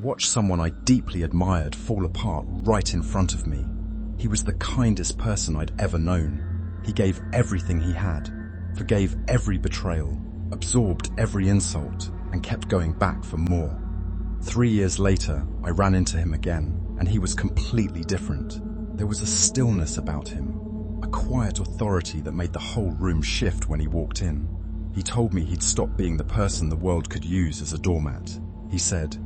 watched someone I deeply admired fall apart right in front of me. He was the kindest person I'd ever known. He gave everything he had, forgave every betrayal, absorbed every insult, and kept going back for more. 3 years later, I ran into him again, and he was completely different. There was a stillness about him, a quiet authority that made the whole room shift when he walked in. He told me he'd stopped being the person the world could use as a doormat. He said,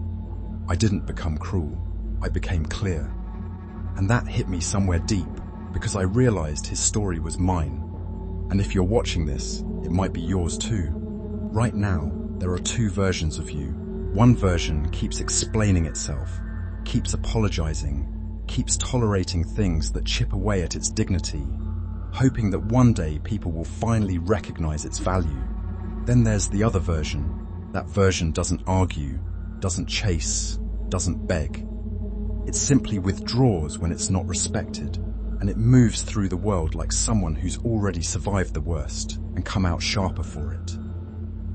"I didn't become cruel, I became clear." And that hit me somewhere deep, because I realized his story was mine. And if you're watching this, it might be yours too. Right now, there are two versions of you. One version keeps explaining itself, keeps apologizing, keeps tolerating things that chip away at its dignity, hoping that one day people will finally recognize its value. Then there's the other version. That version doesn't argue, doesn't chase, doesn't beg. It simply withdraws when it's not respected, and it moves through the world like someone who's already survived the worst and come out sharper for it.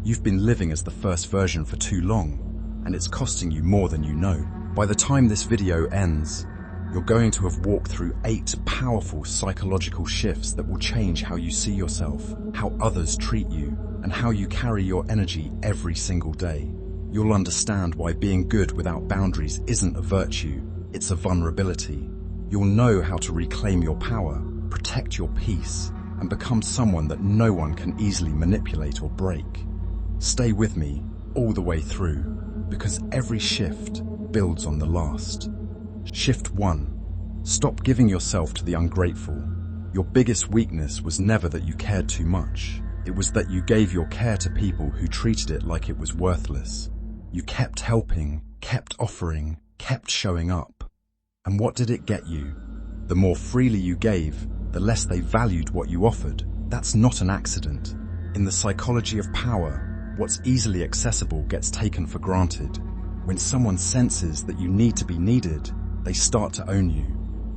You've been living as the first version for too long, and it's costing you more than you know. By the time this video ends, you're going to have walked through 8 powerful psychological shifts that will change how you see yourself, how others treat you, and how you carry your energy every single day. You'll understand why being good without boundaries isn't a virtue, it's a vulnerability. You'll know how to reclaim your power, protect your peace, and become someone that no one can easily manipulate or break. Stay with me all the way through, because every shift builds on the last. Shift 1. Stop giving yourself to the ungrateful. Your biggest weakness was never that you cared too much. It was that you gave your care to people who treated it like it was worthless. You kept helping, kept offering, kept showing up. And what did it get you? The more freely you gave, the less they valued what you offered. That's not an accident. In the psychology of power, what's easily accessible gets taken for granted. When someone senses that you need to be needed, they start to own you.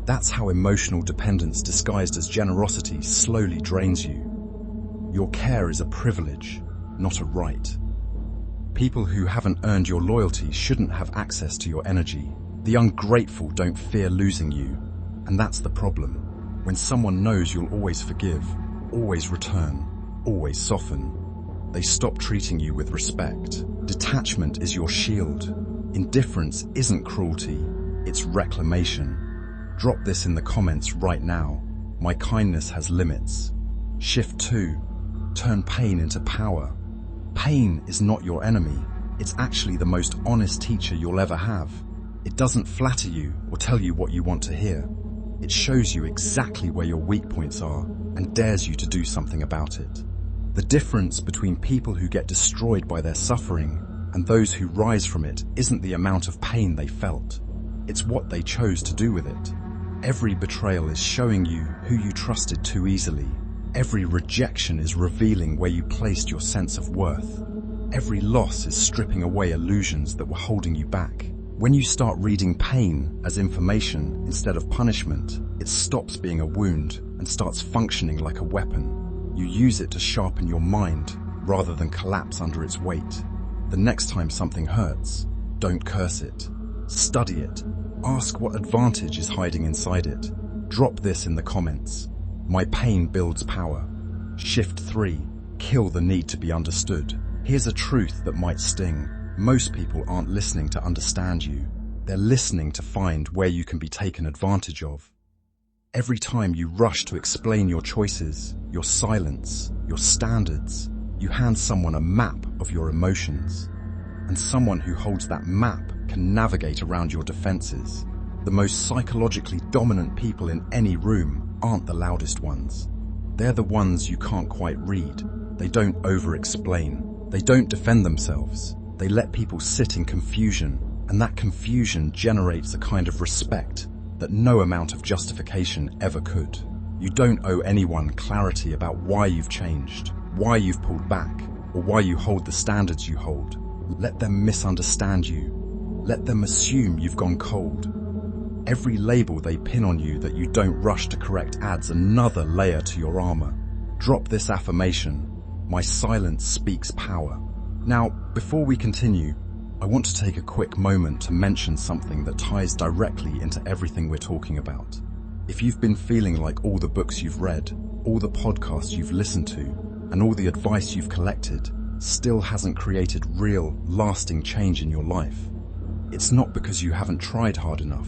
That's how emotional dependence disguised as generosity slowly drains you. Your care is a privilege, not a right. People who haven't earned your loyalty shouldn't have access to your energy. The ungrateful don't fear losing you, and that's the problem. When someone knows you'll always forgive, always return, always soften, they stop treating you with respect. Detachment is your shield. Indifference isn't cruelty, it's reclamation. Drop this in the comments right now. My kindness has limits. Shift 2. Turn pain into power. Pain is not your enemy. It's actually the most honest teacher you'll ever have. It doesn't flatter you or tell you what you want to hear. It shows you exactly where your weak points are and dares you to do something about it. The difference between people who get destroyed by their suffering and those who rise from it isn't the amount of pain they felt. It's what they chose to do with it. Every betrayal is showing you who you trusted too easily. Every rejection is revealing where you placed your sense of worth. Every loss is stripping away illusions that were holding you back. When you start reading pain as information instead of punishment, it stops being a wound and starts functioning like a weapon. You use it to sharpen your mind rather than collapse under its weight. The next time something hurts, don't curse it. Study it. Ask what advantage is hiding inside it. Drop this in the comments. My pain builds power. Shift 3. Kill the need to be understood. Here's a truth that might sting. Most people aren't listening to understand you. They're listening to find where you can be taken advantage of. Every time you rush to explain your choices, your silence, your standards, you hand someone a map of your emotions. And someone who holds that map can navigate around your defenses. The most psychologically dominant people in any room aren't the loudest ones. They're the ones you can't quite read. They don't over-explain. They don't defend themselves. They let people sit in confusion, and that confusion generates a kind of respect that no amount of justification ever could. You don't owe anyone clarity about why you've changed, why you've pulled back, or why you hold the standards you hold. Let them misunderstand you. Let them assume you've gone cold. Every label they pin on you that you don't rush to correct adds another layer to your armor. Drop this affirmation. My silence speaks power. Now, before we continue, I want to take a quick moment to mention something that ties directly into everything we're talking about. If you've been feeling like all the books you've read, all the podcasts you've listened to, and all the advice you've collected still hasn't created real, lasting change in your life, it's not because you haven't tried hard enough.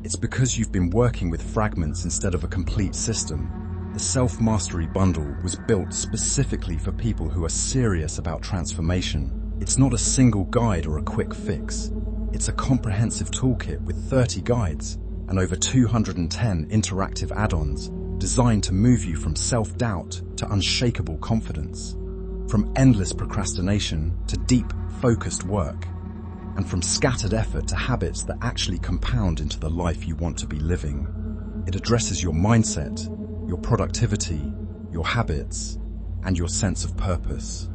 It's because you've been working with fragments instead of a complete system. The Self-Mastery Bundle was built specifically for people who are serious about transformation. It's not a single guide or a quick fix. It's a comprehensive toolkit with 30 guides and over 210 interactive add-ons designed to move you from self-doubt to unshakable confidence, from endless procrastination to deep, focused work, and from scattered effort to habits that actually compound into the life you want to be living. It addresses your mindset, your productivity, your habits, and your sense of purpose,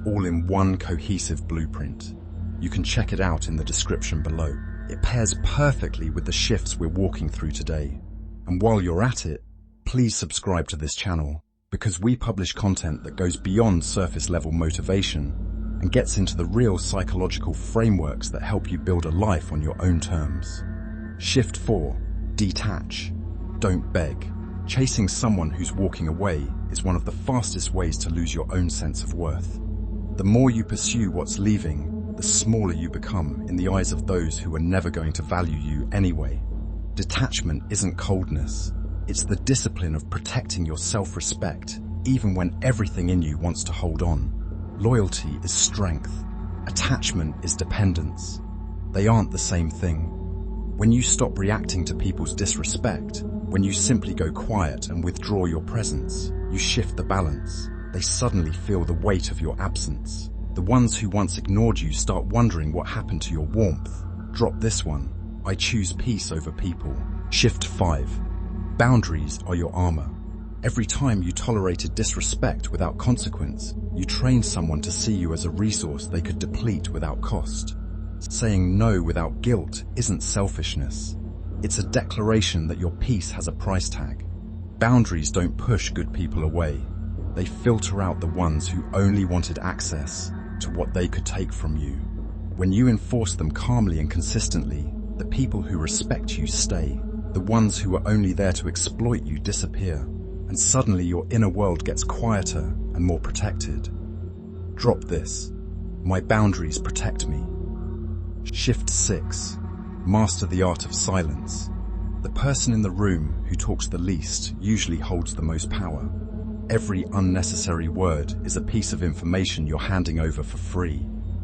all in one cohesive blueprint. You can check it out in the description below. It pairs perfectly with the shifts we're walking through today. And while you're at it, please subscribe to this channel, because we publish content that goes beyond surface-level motivation and gets into the real psychological frameworks that help you build a life on your own terms. Shift 4. Detach. Don't beg. Chasing someone who's walking away is one of the fastest ways to lose your own sense of worth. The more you pursue what's leaving, the smaller you become in the eyes of those who are never going to value you anyway. Detachment isn't coldness. It's the discipline of protecting your self-respect, even when everything in you wants to hold on. Loyalty is strength. Attachment is dependence. They aren't the same thing. When you stop reacting to people's disrespect, when you simply go quiet and withdraw your presence, you shift the balance. They suddenly feel the weight of your absence. The ones who once ignored you start wondering what happened to your warmth. Drop this one. I choose peace over people. Shift 5. Boundaries are your armor. Every time you tolerated disrespect without consequence, you trained someone to see you as a resource they could deplete without cost. Saying no without guilt isn't selfishness. It's a declaration that your peace has a price tag. Boundaries don't push good people away. They filter out the ones who only wanted access to what they could take from you. When you enforce them calmly and consistently, the people who respect you stay. The ones who are only there to exploit you disappear. And suddenly your inner world gets quieter and more protected. Drop this. My boundaries protect me. Shift 6. Master the art of silence. The person in the room who talks the least usually holds the most power. Every unnecessary word is a piece of information you're handing over for free.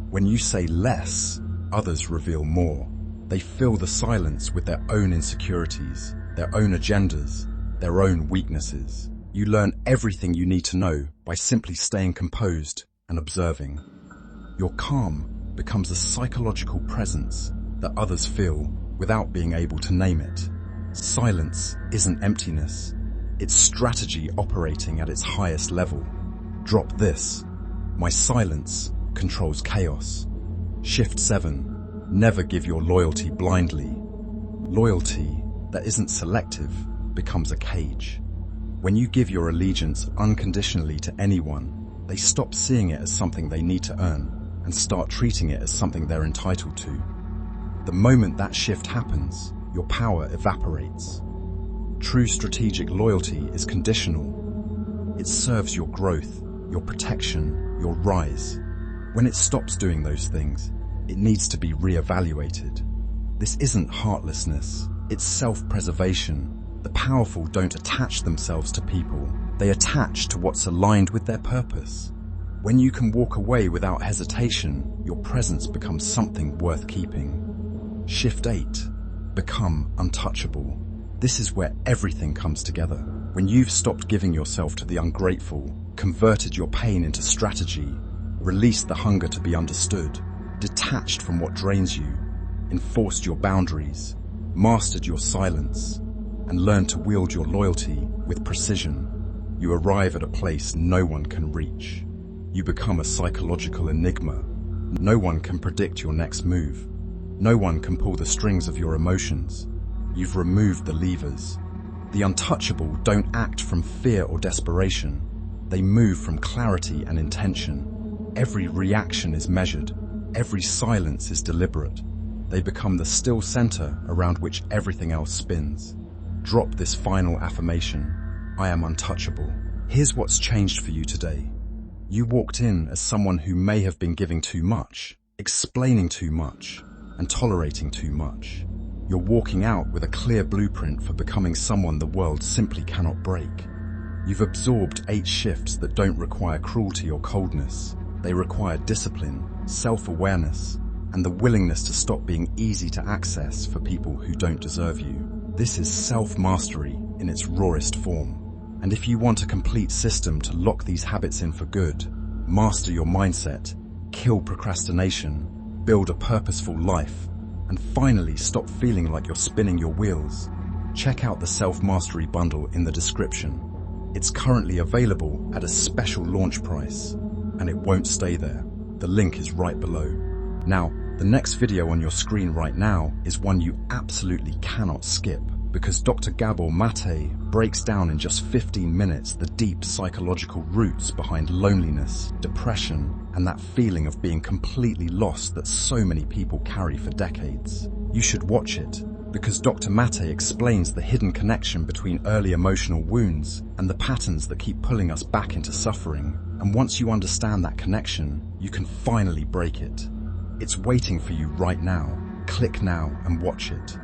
When you say less, others reveal more. They fill the silence with their own insecurities, their own agendas, their own weaknesses. You learn everything you need to know by simply staying composed and observing. Your calm becomes a psychological presence that others feel without being able to name it. Silence isn't emptiness. It's strategy operating at its highest level. Drop this. My silence controls chaos. Shift 7. Never give your loyalty blindly. Loyalty that isn't selective becomes a cage. When you give your allegiance unconditionally to anyone, they stop seeing it as something they need to earn and start treating it as something they're entitled to. The moment that shift happens, your power evaporates. True strategic loyalty is conditional. It serves your growth, your protection, your rise. When it stops doing those things, it needs to be reevaluated. This isn't heartlessness, it's self-preservation. The powerful don't attach themselves to people, they attach to what's aligned with their purpose. When you can walk away without hesitation, your presence becomes something worth keeping. Shift 8. Become untouchable. This is where everything comes together. When you've stopped giving yourself to the ungrateful, converted your pain into strategy, released the hunger to be understood, detached from what drains you, enforced your boundaries, mastered your silence, and learned to wield your loyalty with precision, you arrive at a place no one can reach. You become a psychological enigma. No one can predict your next move. No one can pull the strings of your emotions. You've removed the levers. The untouchable don't act from fear or desperation. They move from clarity and intention. Every reaction is measured. Every silence is deliberate. They become the still center around which everything else spins. Drop this final affirmation: I am untouchable. Here's what's changed for you today. You walked in as someone who may have been giving too much, explaining too much, and tolerating too much. You're walking out with a clear blueprint for becoming someone the world simply cannot break. You've absorbed 8 shifts that don't require cruelty or coldness. They require discipline, self-awareness, and the willingness to stop being easy to access for people who don't deserve you. This is self-mastery in its rawest form. And if you want a complete system to lock these habits in for good, master your mindset, kill procrastination, build a purposeful life, and finally stop feeling like you're spinning your wheels, check out the Self-Mastery Bundle in the description. It's currently available at a special launch price, and it won't stay there. The link is right below. Now, the next video on your screen right now is one you absolutely cannot skip, because Dr. Gabor Mate breaks down in just 15 minutes the deep psychological roots behind loneliness, depression, and that feeling of being completely lost that so many people carry for decades. You should watch it, because Dr. Mate explains the hidden connection between early emotional wounds and the patterns that keep pulling us back into suffering. And once you understand that connection, you can finally break it. It's waiting for you right now. Click now and watch it.